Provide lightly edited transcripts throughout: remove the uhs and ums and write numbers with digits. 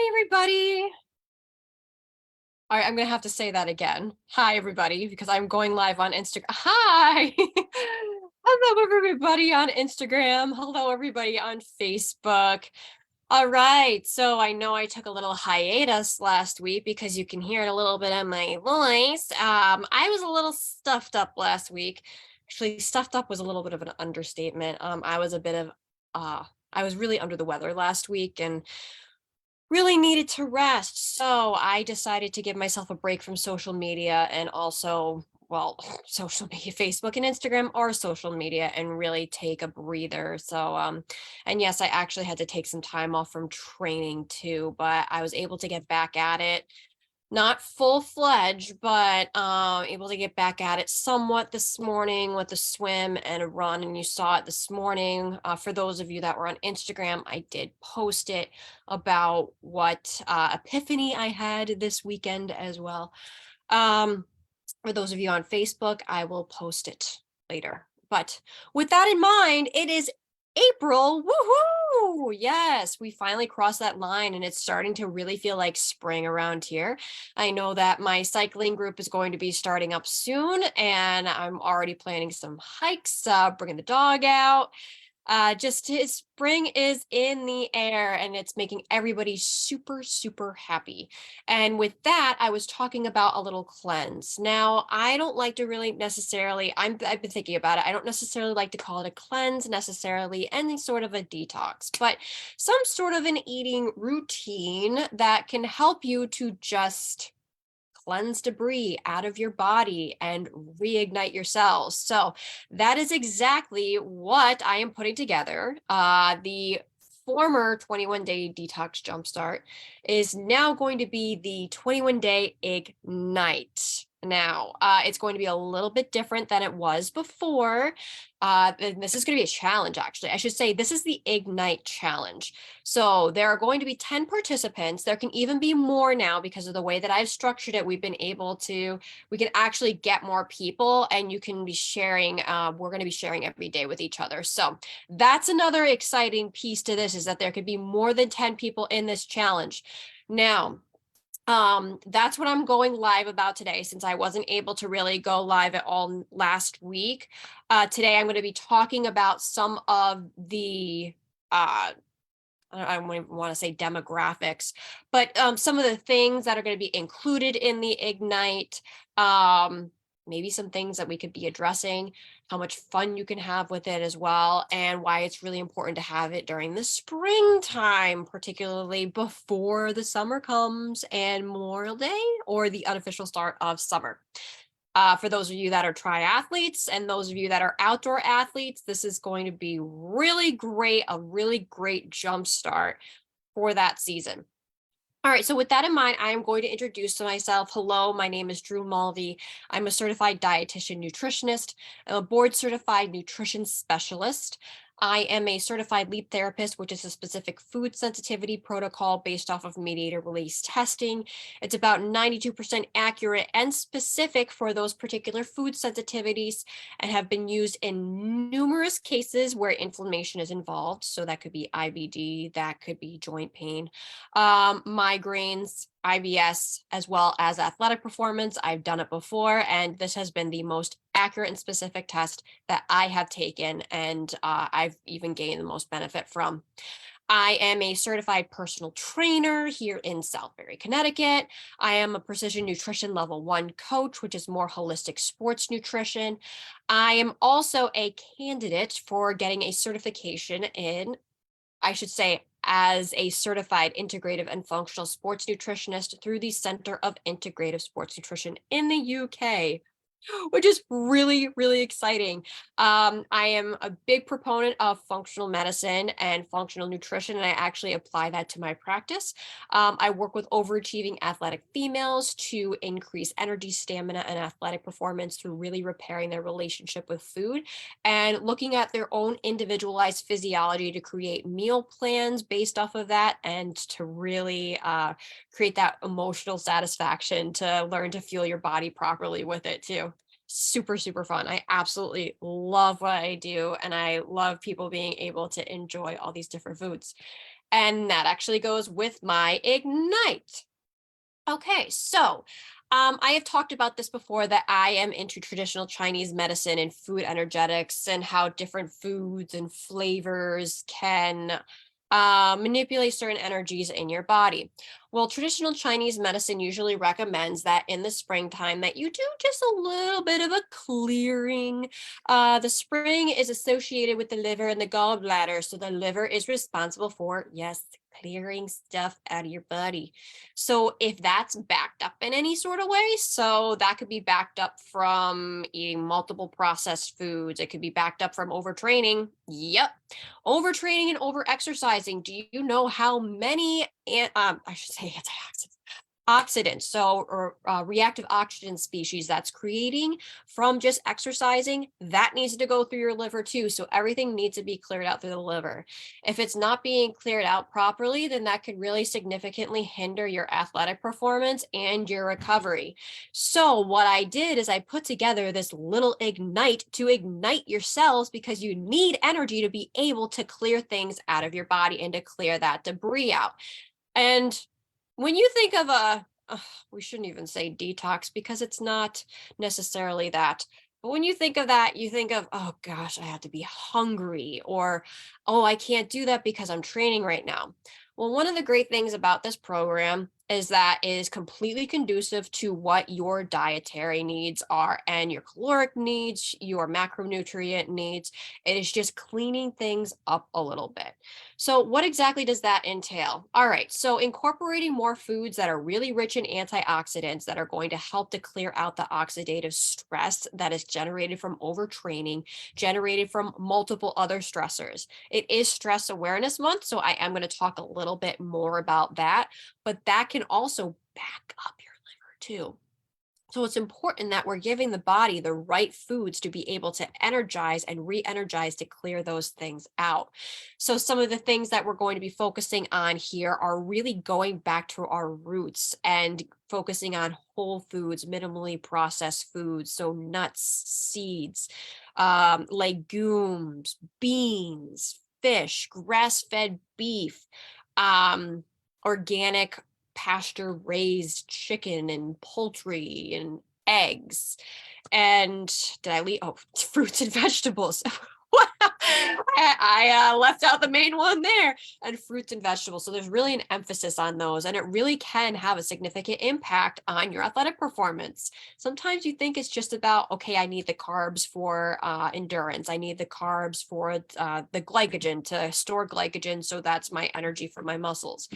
Hi, everybody. All right, I'm gonna have to say that again. Hi, everybody, because I'm going live on Instagram. Hi. Hello, everybody on Instagram. Hello, everybody on Facebook. All right, so I know I took a little hiatus last week because you can hear it a little bit in my voice. I was a little stuffed up last week. Actually, stuffed up was a little bit of an understatement. I was really under the weather last week and really needed to rest. So I decided to give myself a break from social media and also, well, social media, Facebook and Instagram are social media, and really take a breather. And yes, I actually had to take some time off from training too, but I was able to get back at it, not full-fledged, but able to get back at it somewhat this morning with a swim and a run. And you saw it this morning. For those of you that were on Instagram, I did post it about what epiphany I had this weekend as well. Um, for those of you on Facebook, I will post it later. But with that in mind, it is April. Woohoo! Yes, we finally crossed that line and it's starting to really feel like spring around here. I know that my cycling group is going to be starting up soon and I'm already planning some hikes, bringing the dog out. Just his spring is in the air and it's making everybody super, super happy. And with that, I was talking about a little cleanse. Now, I don't like to really necessarily, I've been thinking about it. I don't necessarily like to call it a cleanse necessarily, any sort of a detox, but some sort of an eating routine that can help you to just cleanse debris out of your body and reignite your cells. So that is exactly what I am putting together. The former 21-day detox jumpstart is now going to be the 21-day ignite. Now, it's going to be a little bit different than it was before. And this is going to be a challenge, actually. I should say this is the Ignite Challenge. So there are going to be 10 participants. There can even be more now because of the way that I've structured it. We can actually get more people and you can be sharing. We're going to be sharing every day with each other. So that's another exciting piece to this, is that there could be more than 10 people in this challenge. Now, that's what I'm going live about today, since I wasn't able to really go live at all last week. Today I'm going to be talking about some of the I don't even want to say demographics, but some of the things that are going to be included in the Ignite, maybe some things that we could be addressing, how much fun you can have with it as well, and why it's really important to have it during the springtime, particularly before the summer comes and Memorial Day, or the unofficial start of summer. For those of you that are triathletes and those of you that are outdoor athletes, this is going to be really great, a really great jump start for that season. All right, so with that in mind, I am going to introduce myself. Hello, my name is Drew Mulvey. I'm a certified dietitian nutritionist. I'm a board certified nutrition specialist. I am a certified leap therapist, which is a specific food sensitivity protocol based off of mediator release testing. It's about 92% accurate and specific for those particular food sensitivities, and have been used in numerous cases where inflammation is involved. So that could be IBD, that could be joint pain, migraines, IBS, as well as athletic performance. I've done it before, and this has been the most accurate and specific test that I have taken, and I've even gained the most benefit from. I am a certified personal trainer here in Southbury, Connecticut. I am a precision nutrition level 1 coach, which is more holistic sports nutrition. I am also a candidate for getting a certification in, I should say, as a certified integrative and functional sports nutritionist through the Center of Integrative Sports Nutrition in the UK, which is really, really exciting. I am a big proponent of functional medicine and functional nutrition, and I actually apply that to my practice. I work with overachieving athletic females to increase energy, stamina, and athletic performance through really repairing their relationship with food and looking at their own individualized physiology to create meal plans based off of that, and to really create that emotional satisfaction to learn to fuel your body properly with it too. Super, super fun. I absolutely love what I do, and I love people being able to enjoy all these different foods. And that actually goes with my Ignite. Okay, so I have talked about this before that I am into traditional Chinese medicine and food energetics and how different foods and flavors can manipulate certain energies in your body. Well, traditional Chinese medicine usually recommends that in the springtime that you do just a little bit of a clearing. The spring is associated with the liver and the gallbladder, so the liver is responsible for, yes, clearing stuff out of your body. So if that's backed up in any sort of way, so that could be backed up from eating multiple processed foods. It could be backed up from overtraining. Yep. Overtraining and overexercising. Do you know how many, I should say antioxidants, oxidants, so or reactive oxygen species that's creating from just exercising, that needs to go through your liver too. So everything needs to be cleared out through the liver. If it's not being cleared out properly, then that could really significantly hinder your athletic performance and your recovery. So what I did is I put together this little Ignite to ignite your cells, because you need energy to be able to clear things out of your body and to clear that debris out. And when you think of we shouldn't even say detox because it's not necessarily that. But when you think of that, you think of, oh gosh, I have to be hungry, or, oh, I can't do that because I'm training right now. Well, one of the great things about this program is that it is completely conducive to what your dietary needs are and your caloric needs, your macronutrient needs. It is just cleaning things up a little bit. So, what exactly does that entail? All right, so incorporating more foods that are really rich in antioxidants that are going to help to clear out the oxidative stress that is generated from overtraining, generated from multiple other stressors. It is Stress Awareness Month, so I am going to talk a little bit more about that, but that can also back up your liver too. So it's important that we're giving the body the right foods to be able to energize and re-energize to clear those things out. So some of the things that we're going to be focusing on here are really going back to our roots and focusing on whole foods, minimally processed foods. So nuts, seeds, legumes, beans, fish, grass-fed beef, organic pasture raised chicken and poultry and eggs. And did I leave? Oh, fruits and vegetables. I left out the main one there, and fruits and vegetables. So there's really an emphasis on those, and it really can have a significant impact on your athletic performance. Sometimes you think it's just about, okay, I need the carbs for endurance. I need the carbs for the glycogen to store glycogen. So that's my energy for my muscles.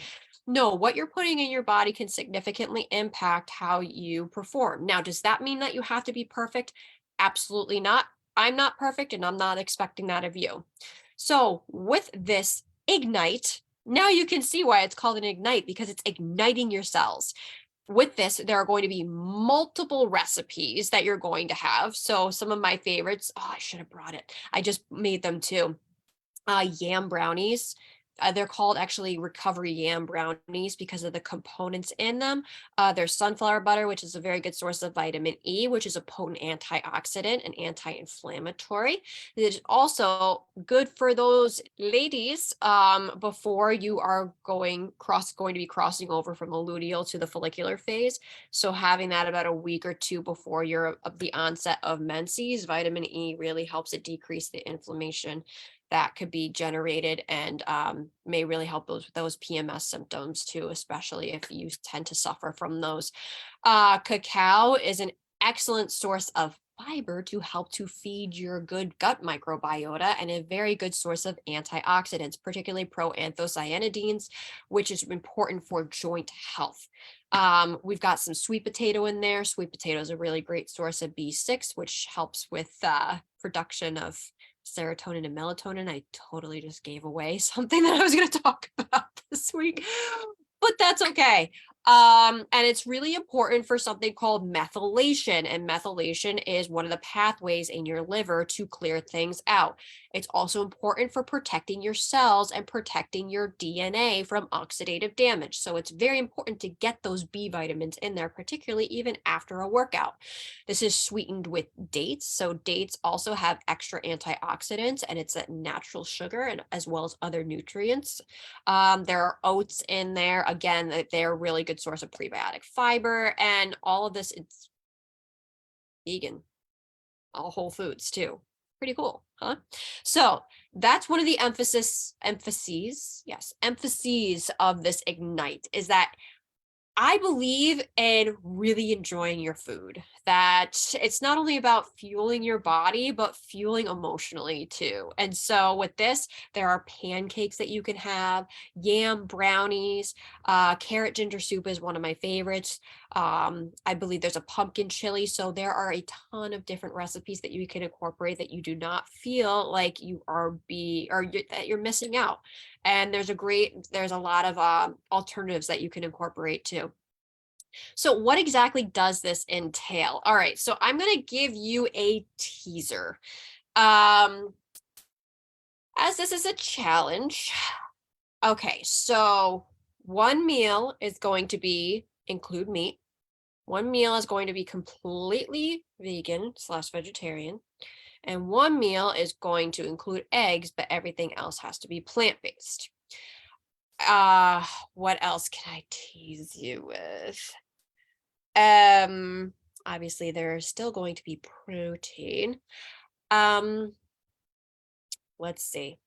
No, what you're putting in your body can significantly impact how you perform. Now, does that mean that you have to be perfect? Absolutely not. I'm not perfect, and I'm not expecting that of you. So, with this Ignite, now you can see why it's called an Ignite, because it's igniting your cells. With this, there are going to be multiple recipes that you're going to have. So, some of my favorites, oh, I should have brought it. I just made them too. Yam brownies. They're called actually recovery yam brownies because of the components in them. There's sunflower butter, which is a very good source of vitamin E, which is a potent antioxidant and anti-inflammatory. It is also good for those ladies before you are going to be crossing over from the luteal to the follicular phase. So having that about a week or two before the onset of menses, vitamin E really helps it decrease the inflammation that could be generated, and may really help those PMS symptoms too, especially if you tend to suffer from those. Cacao is an excellent source of fiber to help to feed your good gut microbiota, and a very good source of antioxidants, particularly proanthocyanidins, which is important for joint health. We've got some sweet potato in there. Sweet potato is a really great source of B6, which helps with production of serotonin and melatonin. I totally just gave away something that I was going to talk about this week, but that's okay. And it's really important for something called methylation. And methylation is one of the pathways in your liver to clear things out. It's also important for protecting your cells and protecting your DNA from oxidative damage. So it's very important to get those B vitamins in there, particularly even after a workout. This is sweetened with dates. So dates also have extra antioxidants, and it's a natural sugar and as well as other nutrients. There are oats in there. Again, they're a really good source of prebiotic fiber, and all of this, it's vegan, all whole foods too. Pretty cool, huh? So that's one of the emphases of this Ignite is that I believe in really enjoying your food, that it's not only about fueling your body, but fueling emotionally too. And so with this, there are pancakes that you can have, yam brownies, carrot ginger soup is one of my favorites. I believe there's a pumpkin chili. So there are a ton of different recipes that you can incorporate that you do not feel like you are that you're missing out. And there's a lot of alternatives that you can incorporate too. So what exactly does this entail? All right, so I'm going to give you a teaser. Um, as this is a challenge. Okay, so one meal is going to include meat. One meal is going to be completely vegan/vegetarian. And one meal is going to include eggs, but everything else has to be plant-based. What else can I tease you with? Um, Obviously there's still going to be protein. Um, let's see.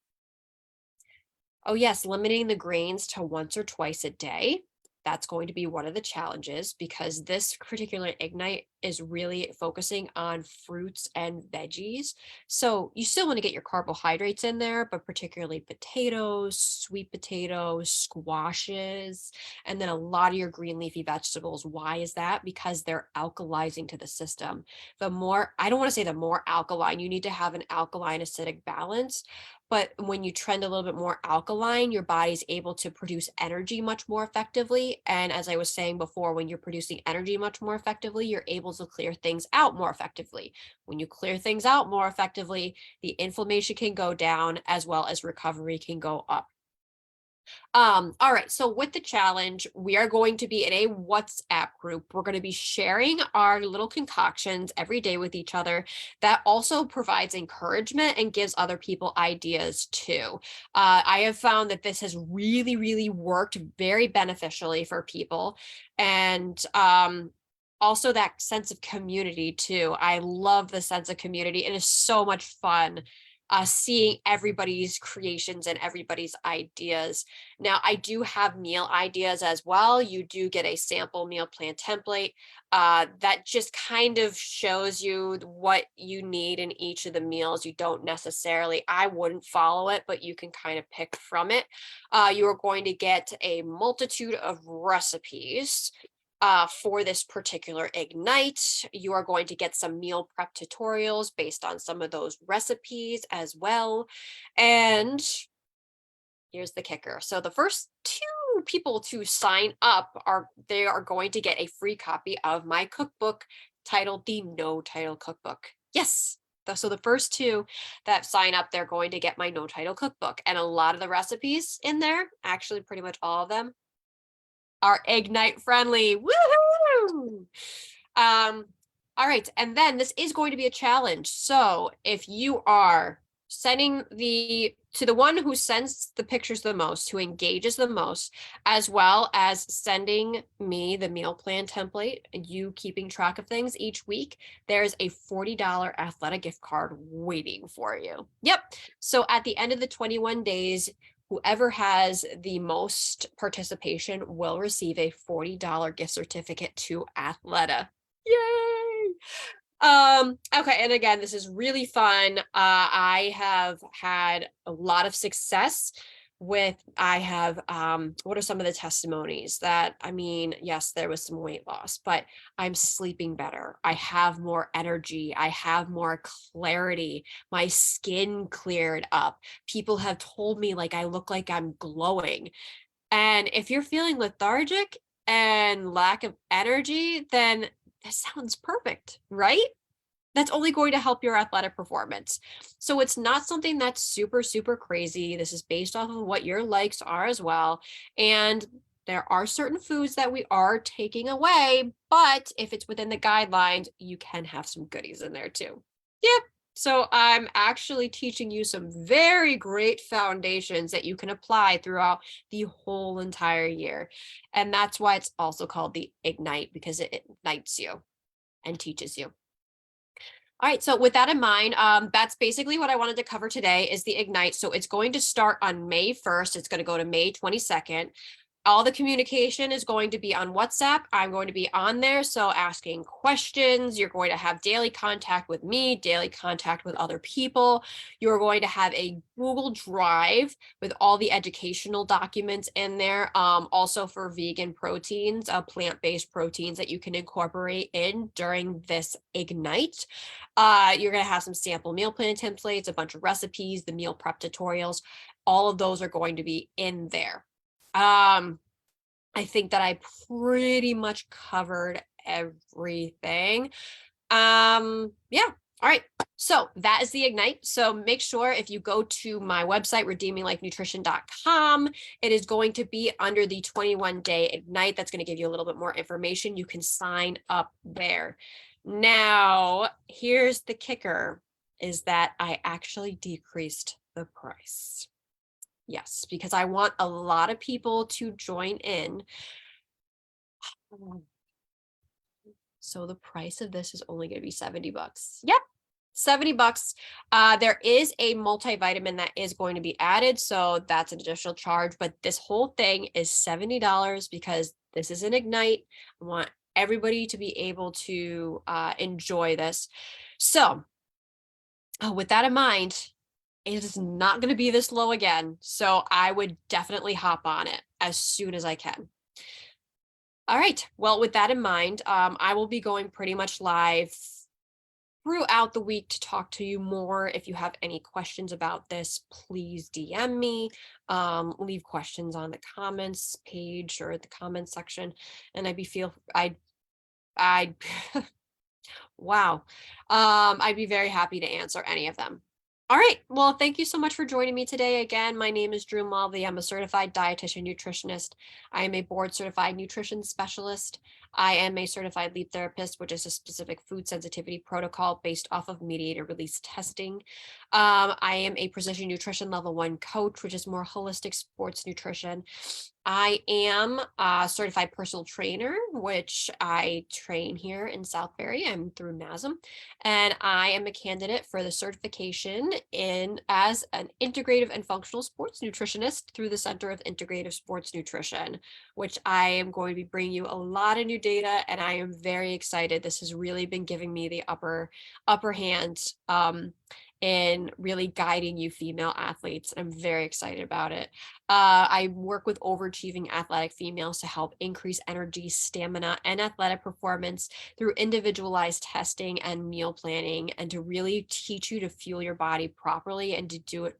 Oh, yes, limiting the grains to once or twice a day. That's going to be one of the challenges because this particular Ignite is really focusing on fruits and veggies. So you still want to get your carbohydrates in there, but particularly potatoes, sweet potatoes, squashes, and then a lot of your green leafy vegetables. Why is that? Because they're alkalizing to the system. I don't want to say the more alkaline, you need to have an alkaline acidic balance. But when you trend a little bit more alkaline, your body's able to produce energy much more effectively. And as I was saying before, when you're producing energy much more effectively, you're able to clear things out more effectively. When you clear things out more effectively, the inflammation can go down as well as recovery can go up. All right, so with the challenge, we are going to be in a WhatsApp group. We're going to be sharing our little concoctions every day with each other. That also provides encouragement and gives other people ideas too. I have found that this has really, really worked very beneficially for people. And also that sense of community too. I love the sense of community. It is so much fun seeing everybody's creations and everybody's ideas. Now, I do have meal ideas as well. You do get a sample meal plan template that just kind of shows you what you need in each of the meals. You don't necessarily, I wouldn't follow it, but you can kind of pick from it. You are going to get a multitude of recipes for this particular Ignite. You are going to get some meal prep tutorials based on some of those recipes as well. And here's the kicker. So the first two people to sign up they are going to get a free copy of my cookbook titled the No Title Cookbook. Yes. So the first two that sign up, they're going to get my No Title Cookbook. And a lot of the recipes in there, actually pretty much all of them, are Ignite friendly. Woohoo! Um, all right. And then this is going to be a challenge. So if you are sending to the one who sends the pictures the most, who engages the most, as well as sending me the meal plan template and you keeping track of things each week, there's a $40 athletic gift card waiting for you. Yep. So at the end of the 21 days, whoever has the most participation will receive a $40 gift certificate to Athleta. Yay! Okay, and again, this is really fun. I have had a lot of success what are some of the testimonies that, I mean, yes, there was some weight loss, but I'm sleeping better. I have more energy. I have more clarity. My skin cleared up. People have told me like I look like I'm glowing. And if you're feeling lethargic, and lack of energy, then that sounds perfect, right? That's only going to help your athletic performance. So it's not something that's super, super crazy. This is based off of what your likes are as well. And there are certain foods that we are taking away, but if it's within the guidelines, you can have some goodies in there too. Yep. So I'm actually teaching you some very great foundations that you can apply throughout the whole entire year. And that's why it's also called the Ignite, because it ignites you and teaches you. All right, so with that in mind, that's basically what I wanted to cover today is the Ignite. So it's going to start on May 1st. It's going to go to May 22nd. All the communication is going to be on WhatsApp. I'm going to be on there. So asking questions, you're going to have daily contact with me, daily contact with other people. You're going to have a Google Drive with all the educational documents in there. Also for vegan proteins, plant-based proteins that you can incorporate in during this Ignite. You're going to have some sample meal plan templates, a bunch of recipes, the meal prep tutorials. All of those are going to be in there. I think that I pretty much covered everything. Yeah. All right. So that is the Ignite. So make sure if you go to my website, redeeminglifenutrition.com, it is going to be under the 21-day Ignite. That's going to give you a little bit more information. You can sign up there. Now, here's the kicker, is that I actually decreased the price. Yes, because I want a lot of people to join in. So the price of this is only going to be $70. Yep, $70. There is a multivitamin that is going to be added, so that's an additional charge, but this whole thing is $70 because this is an Ignite. I want everybody to be able to enjoy this. So with that in mind, it is not going to be this low again. So I would definitely hop on it as soon as I can. All right. Well, with that in mind, I will be going pretty much live throughout the week to talk to you more. If you have any questions about this, please DM me, leave questions on the comments page or the comments section. And I'd, wow. I'd be very happy to answer any of them. All right. Well, thank you so much for joining me today. Again, my name is Drew Mulvey. I'm a certified dietitian nutritionist. I am a board certified nutrition specialist. I am a certified lead therapist, which is a specific food sensitivity protocol based off of mediator release testing. I am a precision nutrition level 1 coach, which is more holistic sports nutrition. I am a certified personal trainer, which I train here in Southbury. I'm through NASM, and I am a candidate for the certification in as an integrative and functional sports nutritionist through the Center of Integrative Sports Nutrition, which I am going to be bringing you a lot of new data, and I am very excited. This has really been giving me the upper hand in really guiding you female athletes. I'm very excited about it. I work with overachieving athletic females to help increase energy, stamina, and athletic performance through individualized testing and meal planning, and to really teach you to fuel your body properly and to do it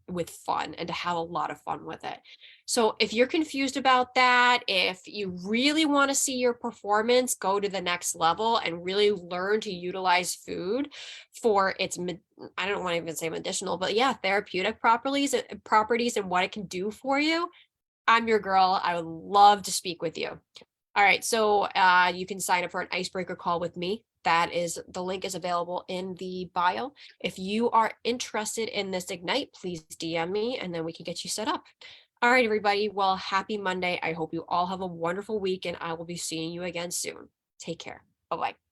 with fun and to have a lot of fun with it. So if you're confused about that, if you really want to see your performance go to the next level and really learn to utilize food for its, I don't want to even say medicinal, but yeah, therapeutic properties and what it can do for you, I'm your girl. I would love to speak with you. All right, so you can sign up for an icebreaker call with me. The link is available in the bio. If you are interested in this Ignite, please DM me and then we can get you set up. All right, everybody. Well, happy Monday. I hope you all have a wonderful week and I will be seeing you again soon. Take care. Bye-bye.